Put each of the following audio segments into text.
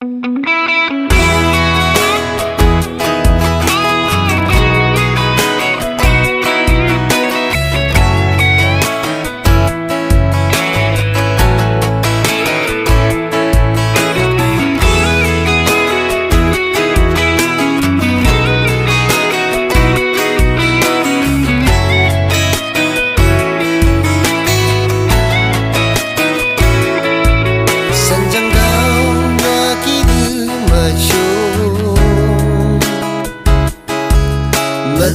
Mất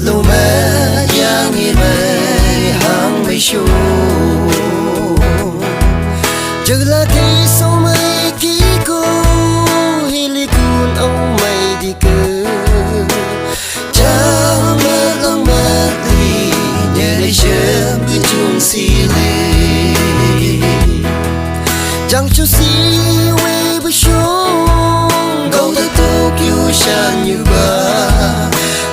lâu mẹ yang in mẹ hàng mây show chờ là khi sau mây kí cô hi li kun ông mày đi cơ cha mẹ lòng mẹ đi nhớ đây chờ cứ chung xì lê chẳng cho xì quay bữa show câu ta tô kêu san như ba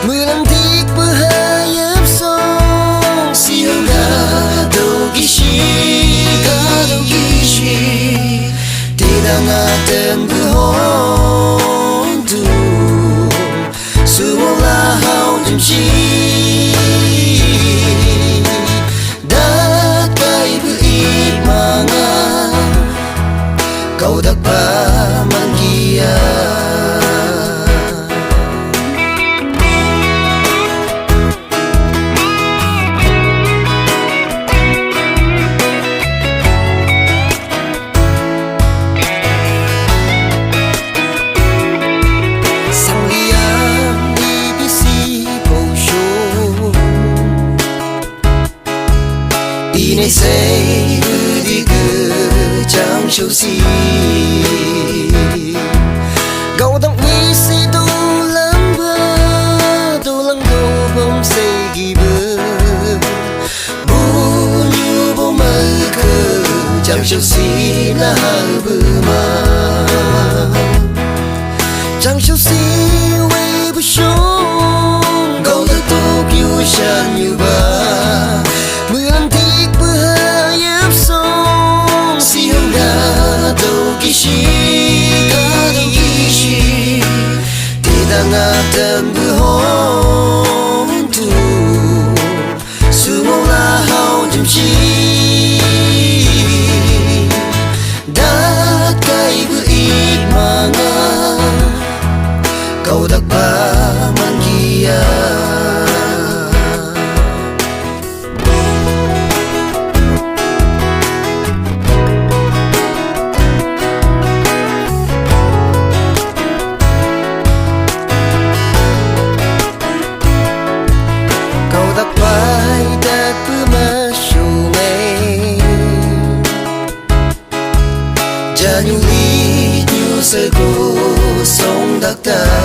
mưa nắng tiếc bữa hai ép sông siêu ga đâu kishi thì đang tên bữa hôn tu suốt là hao chim chi đã cay bữa ít mà ngã câu đặc ba mang kia đi này say cứ đi cứ chẳng châu gì gấu tóc mi si tu lăng đâu bông say ghi bơ bu như bông mơ cơ chẳng châu gì là hàng bơ mà chẳng châu gì quay bơ sông gấu tóc Tokyo san như ba tên bữa hôn tu sự mong là hao chim chi đã cay bữa ít mà ngã câu đặc ba mang kia như lý như sơ cô sống đặc ta